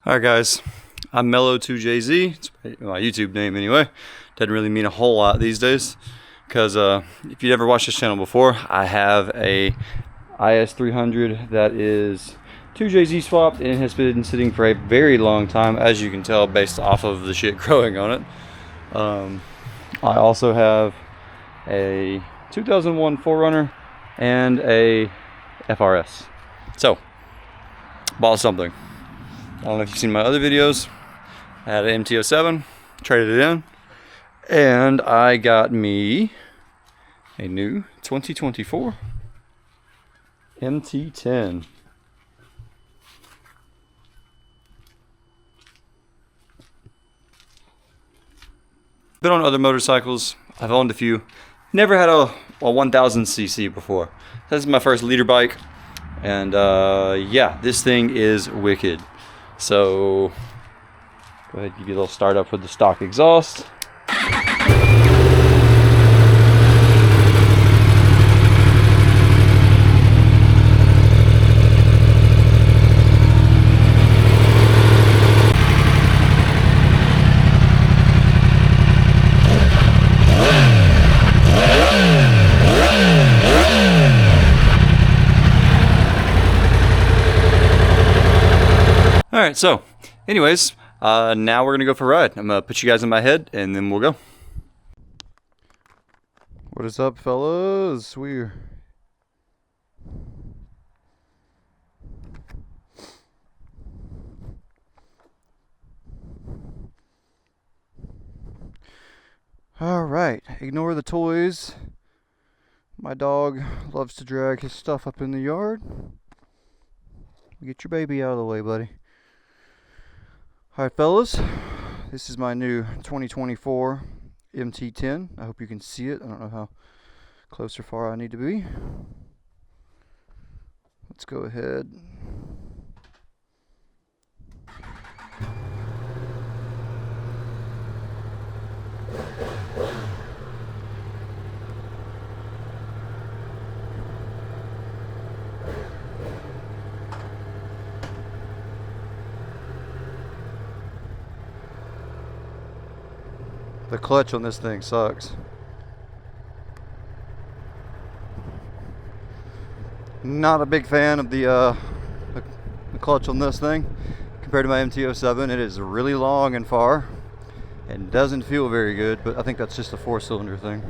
Alright guys, I'm Mellow2JZ, it's my YouTube name anyway. Doesn't really mean a whole lot these days, because if you've ever watched this channel before, I have a IS300 that is 2JZ swapped and has been sitting for a very long time, as you can tell based off of the shit growing on it. I also have a 2001 4Runner and a FRS. So, bought something. I don't know if you've seen my other videos. I had an MT-07, traded it in, and I got me a new 2024 MT10. Been on other motorcycles. I've owned a few. Never had a 1000cc before. This is my first liter bike, and yeah, this thing is wicked. So, go ahead and give you a little start up with the stock exhaust. Alright, so, anyways, now we're going to go for a ride. I'm going to put you guys in my head, and then we'll go. What is up, fellas? We're... Alright, ignore the toys. My dog loves to drag his stuff up in the yard. Get your baby out of the way, buddy. Alright fellas, this is my new 2024 MT10. I hope you can see it. I don't know how close or far I need to be. Let's go ahead. The clutch on this thing sucks. Not a big fan of the clutch on this thing compared to my MT-07. It is really long and far and doesn't feel very good, but I think that's just a 4-cylinder thing.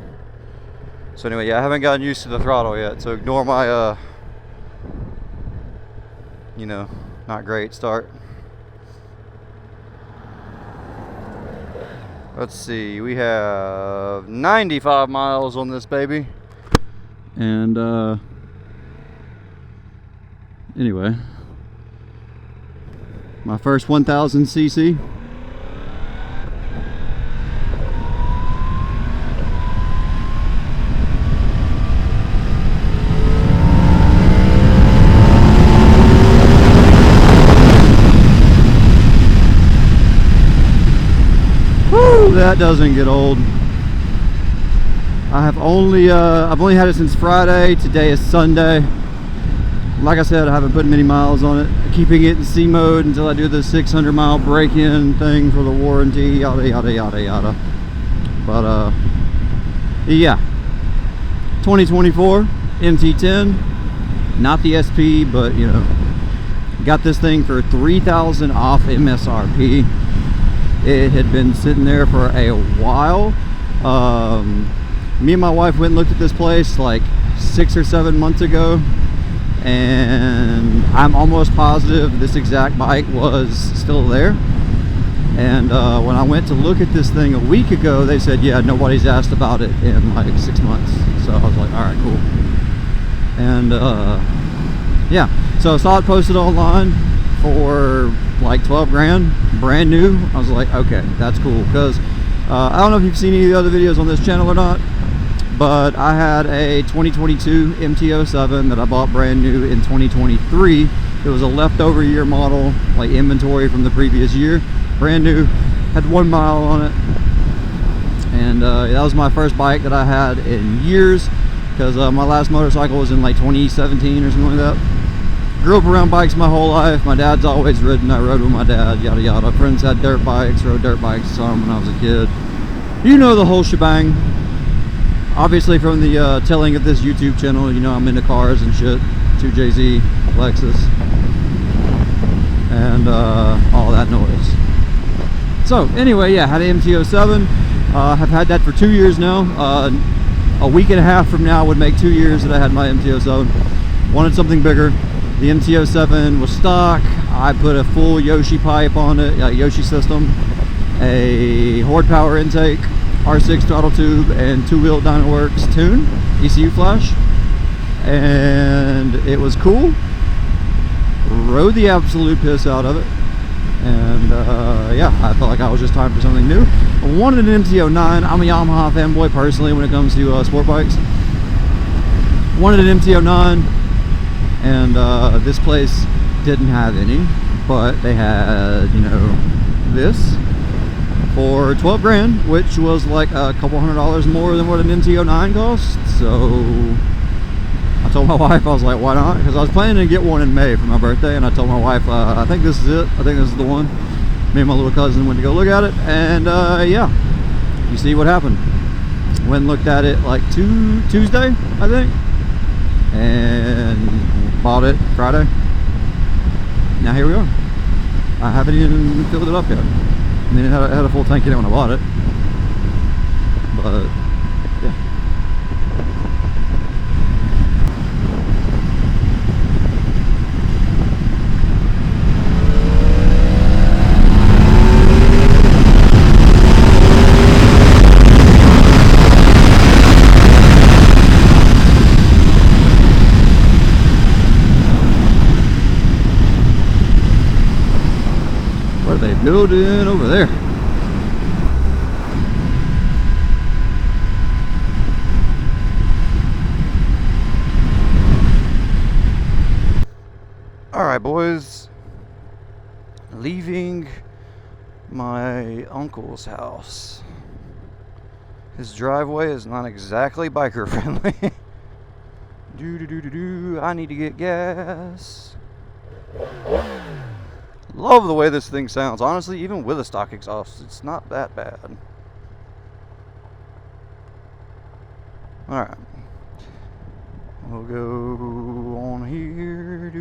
So anyway, yeah, I haven't gotten used to the throttle yet, so ignore my you know, not great start. Let's see, we have 95 miles on this baby. And anyway, my first 1000cc. That doesn't get old. I've only had it since Friday. Today is Sunday. Like I said, I haven't put many miles on it. Keeping it in C mode until I do the 600-mile break-in thing for the warranty, yada yada yada yada. But yeah, 2024 MT10, not the SP, but you know, got this thing for $3,000 off MSRP. It had been sitting there for a while. Me and my wife went and looked at this place like 6 or 7 months ago, and I'm almost positive this exact bike was still there. And when I went to look at this thing a week ago, they said, yeah, nobody's asked about it in like 6 months. So I was like, all right, cool. And yeah, so I saw it posted online for like 12 grand, brand new. I was like, okay, that's cool, because I don't know if you've seen any of the other videos on this channel or not, but I had a 2022 MT-07 that I bought brand new in 2023. It was a leftover year model, like inventory from the previous year, brand new, had 1 mile on it. And that was my first bike that I had in years, because my last motorcycle was in like 2017 or something like that. Grew up around bikes my whole life. My dad's always ridden. I rode with my dad, yada yada. Friends had dirt bikes, rode dirt bikes some when I was a kid. You know the whole shebang. Obviously from the telling of this YouTube channel, you know I'm into cars and shit. 2JZ, Lexus, and all that noise. So anyway, yeah, had an MT-07. Have had that for 2 years now. A week and a half from now would make 2 years that I had my MT-07. Wanted something bigger. The MT-07 was stock. I put a full Yoshi pipe on it, Yoshi system, a Horde power intake, R6 throttle tube, and 2-wheel Dynaworks tune, ECU flash, and it was cool. Rode the absolute piss out of it, and yeah, I felt like I was just time for something new. I wanted an MT-09. I'm a Yamaha fanboy personally when it comes to sport bikes. Wanted an MT-09, and this place didn't have any, but they had, you know, this for 12 grand, which was like a couple $100 more than what an MT-09 cost. So I told my wife, I was like, why not? Because I was planning to get one in May for my birthday, and I told my wife, I think this is it. I think this is the one. Me and my little cousin went to go look at it, and yeah, you see what happened. Went and looked at it like Tuesday, I think, and bought it Friday. Now here we are. I haven't even filled it up yet. I mean, it had a full tank in it when I bought it, but yeah. Building over there. All right, boys. Leaving my uncle's house. His driveway is not exactly biker friendly. I need to get gas. Love the way this thing sounds. Honestly, even with a stock exhaust, it's not that bad. Alright. We'll go on here.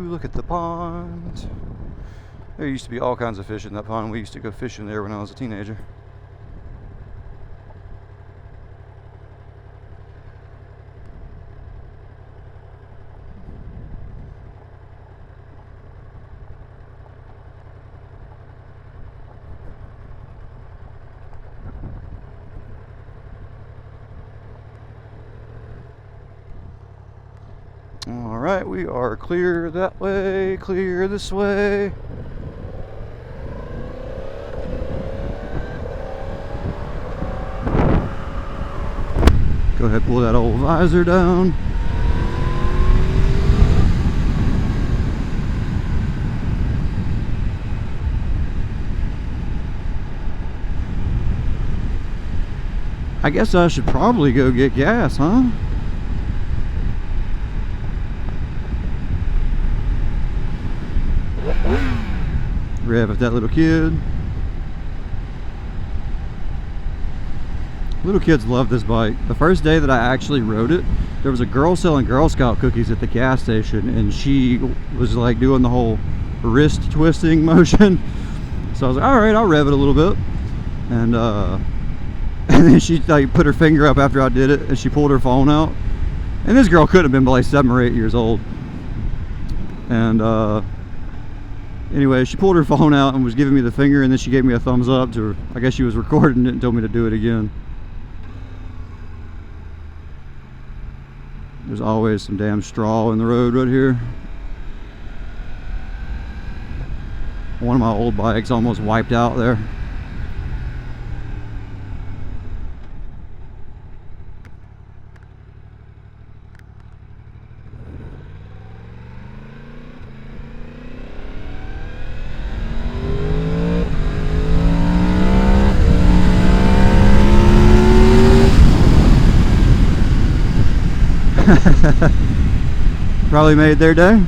Look at the pond. There used to be all kinds of fish in that pond. We used to go fishing there when I was a teenager. Alright, we are clear that way, clear this way. Go ahead, pull that old visor down. I guess I should probably go get gas, huh? Rev at that little kid. Little kids love this bike. The first day that I actually rode it, there was a girl selling Girl Scout cookies at the gas station, and she was like doing the whole wrist twisting motion. So I was like, all right, I'll rev it a little bit. And then she like put her finger up after I did it, and she pulled her phone out. And this girl could have been like 7 or 8 years old. And anyway, she pulled her phone out and was giving me the finger, and then she gave me a thumbs up to, I guess she was recording it and told me to do it again. There's always some damn straw in the road right here. One of my old bikes almost wiped out there. Probably made their day.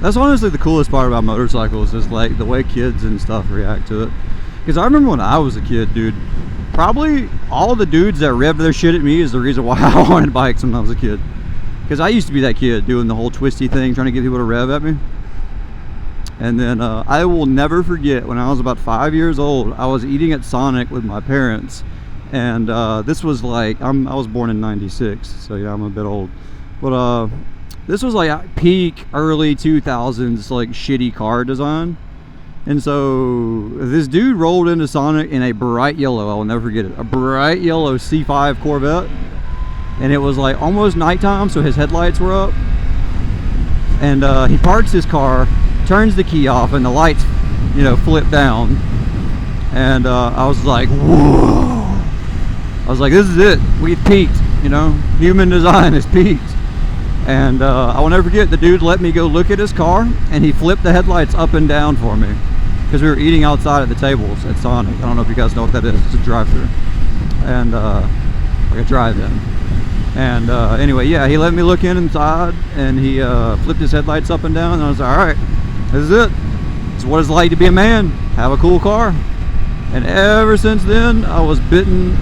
That's honestly the coolest part about motorcycles, is like the way kids and stuff react to it. Because I remember when I was a kid, dude, probably all the dudes that revved their shit at me is the reason why I wanted bikes when I was a kid. Because I used to be that kid doing the whole twisty thing, trying to get people to rev at me. And then I will never forget, when I was about 5 years old, I was eating at Sonic with my parents. And this was like, I was born in 96, so yeah, I'm a bit old. But this was like peak early 2000s, like shitty car design. And so this dude rolled into Sonic in a bright yellow, I will never forget it, a bright yellow C5 Corvette. And it was like almost nighttime, so his headlights were up. And he parks his car, turns the key off, and the lights, you know, flip down. And I was like, whoa. I was like, this is it. We've peaked, you know. Human design has peaked. And I will never forget, the dude let me go look at his car, and he flipped the headlights up and down for me. Because we were eating outside at the tables at Sonic. I don't know if you guys know what that is. It's a drive-thru. And like a drive-in. And anyway, yeah, he let me look inside, and he flipped his headlights up and down. And I was like, all right, this is it. It's what it's like to be a man. Have a cool car. And ever since then, I was bitten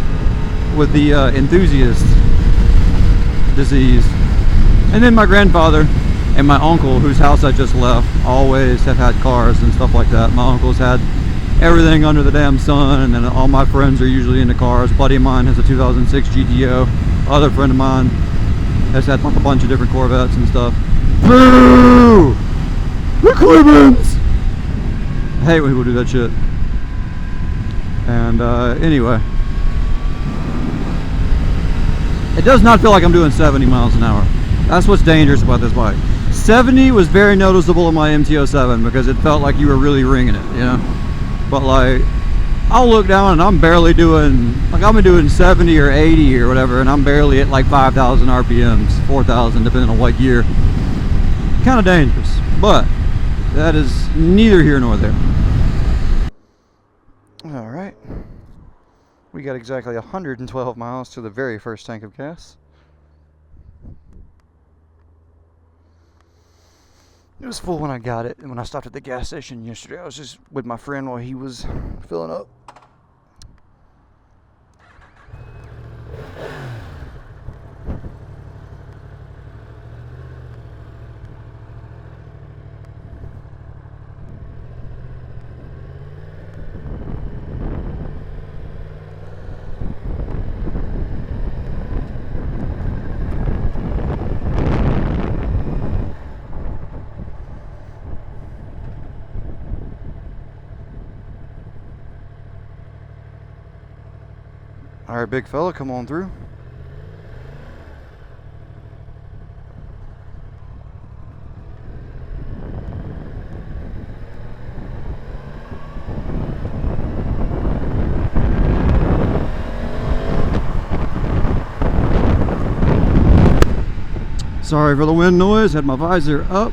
with the enthusiast disease. And then my grandfather and my uncle, whose house I just left, always have had cars and stuff like that. My uncle's had everything under the damn sun, and then all my friends are usually into cars. A buddy of mine has a 2006 GTO. Other friend of mine has had like a bunch of different Corvettes and stuff. Boo! The Clemens! I hate when people do that shit. And anyway, it does not feel like I'm doing 70 miles an hour. That's what's dangerous about this bike. 70 was very noticeable in my MT-07 because it felt like you were really ringing it, you know? But like, I'll look down and I'm barely doing, like I'm doing 70 or 80 or whatever, and I'm barely at like 5,000 RPMs, 4,000 depending on what gear. Kind of dangerous, but that is neither here nor there. All right, we got exactly 112 miles to the very first tank of gas. It was full when I got it, and when I stopped at the gas station yesterday, I was just with my friend while he was filling up. All right, big fella, come on through. Sorry for the wind noise, had my visor up.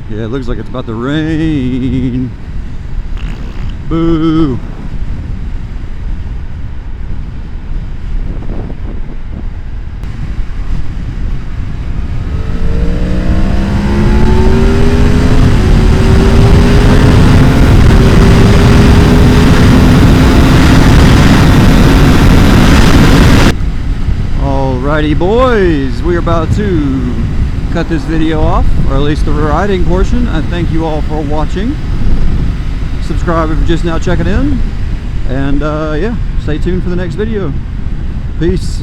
Yeah, it looks like it's about to rain. Boo. Alrighty boys, we are about to cut this video off, or at least the riding portion. I thank you all for watching. Subscribe if you're just now checking in, and yeah, stay tuned for the next video. Peace.